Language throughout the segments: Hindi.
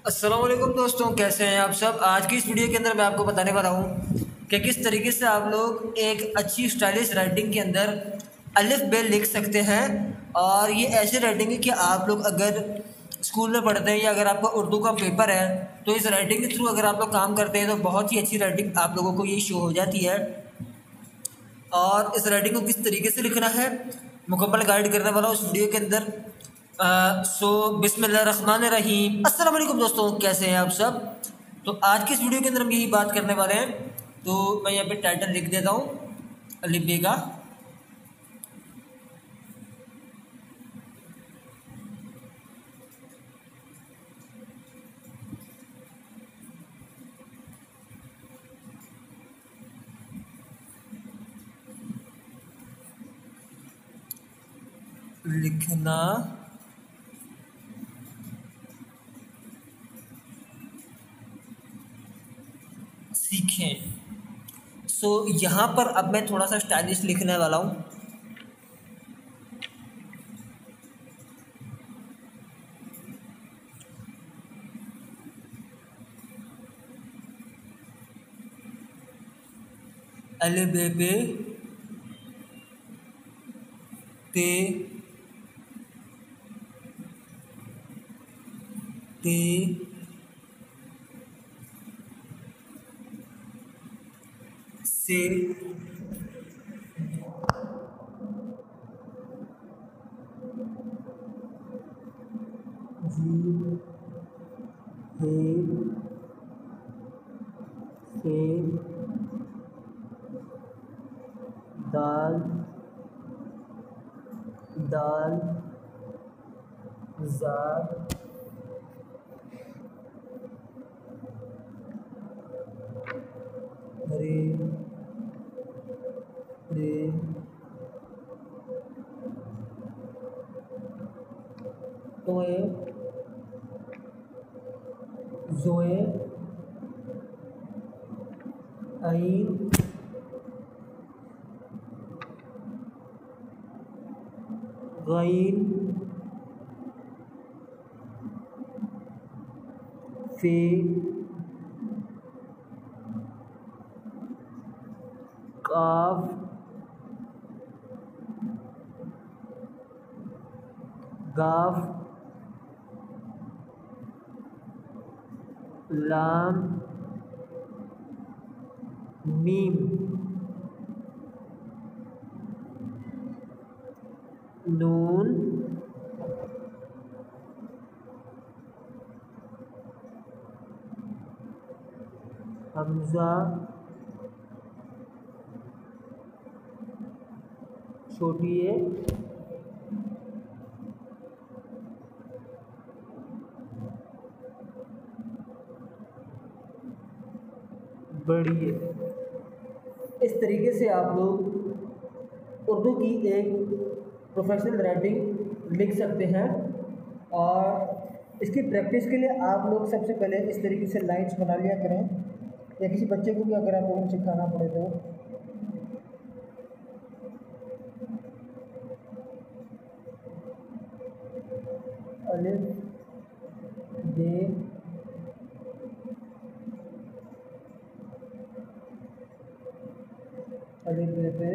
अस्सलाम वालेकुम दोस्तों, कैसे हैं आप सब। आज की इस वीडियो के अंदर मैं आपको बताने वाला हूँ कि किस तरीके से आप लोग एक अच्छी स्टाइलिश राइटिंग के अंदर अलिफ बे लिख सकते हैं। और ये ऐसी राइटिंग है कि आप लोग अगर स्कूल में पढ़ते हैं या अगर आपका उर्दू का पेपर है तो इस राइटिंग के थ्रू अगर आप लोग काम करते हैं तो बहुत ही अच्छी राइटिंग आप लोगों को ये शो हो जाती है। और इस राइटिंग को किस तरीके से लिखना है मुकम्मल गाइड करने वाला हूँ उस वीडियो के अंदर। सो बिस्मिल्लाहिर्रहमानिर्रहीम। अस्सलाम वालेकुम दोस्तों, कैसे हैं आप सब। तो आज की इस वीडियो के अंदर हम यही बात करने वाले हैं। तो मैं यहाँ पे टाइटल लिख देता हूँ अलिफ बे का। लिखना सीखें। सो यहाँ पर अब मैं थोड़ा सा स्टाइलिश लिखने वाला हूँ। अलिफ बे पे ते से जी हे से दाल दाल ज़ाद रे रे तोए ज़ोए अईन गईन फे काफ गाफ लाम मीम नून हमजा छोटी ए बड़ी ए। इस तरीके से आप लोग उर्दू की एक प्रोफेशनल राइटिंग लिख सकते हैं। और इसकी प्रैक्टिस के लिए आप लोग सबसे पहले इस तरीके से लाइन्स बना लिया करें, या किसी बच्चे को भी अगर आप लोगों को सिखाना पड़े तो। अलिफ बे अलिफ बे पे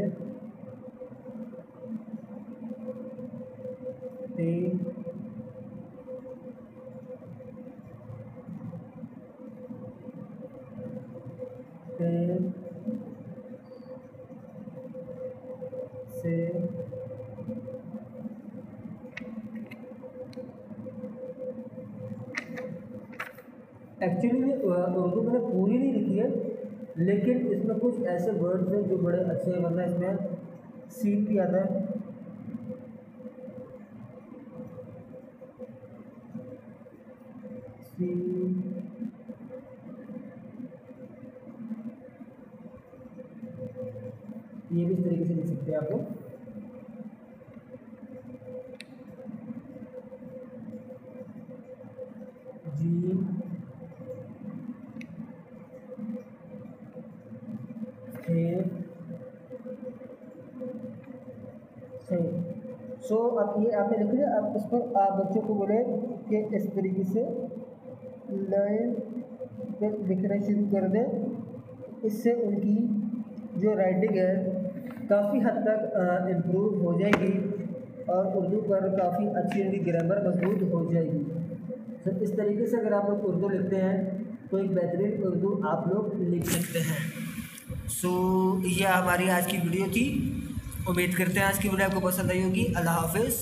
ते ते से एक्चुअली उर्दू मैंने पूरी नहीं लिखी है, लेकिन इसमें कुछ ऐसे वर्ड्स हैं जो बड़े अच्छे हैं, वरना इसमें सीन भी आता है। सीन ये भी इस तरीके से लिख सकते हैं आप लोग। जी सही। सो अब ये आपने लिख लिया। अब इस पर आप बच्चों को बोले कि इस तरीके से लाइन पर लिखना शुरू कर दें। इससे उनकी जो राइटिंग है काफ़ी हद तक इम्प्रूव हो जाएगी और उर्दू पर काफ़ी अच्छी उनकी ग्रामर मजबूत हो जाएगी। तो इस तरीके से अगर आप लोग उर्दू लिखते हैं तो एक बेहतरीन उर्दू आप लोग लिख सकते हैं। सो यह हमारी आज की वीडियो थी। उम्मीद करते हैं आज की वीडियो आपको पसंद आई होगी। अल्लाह हाफिज़।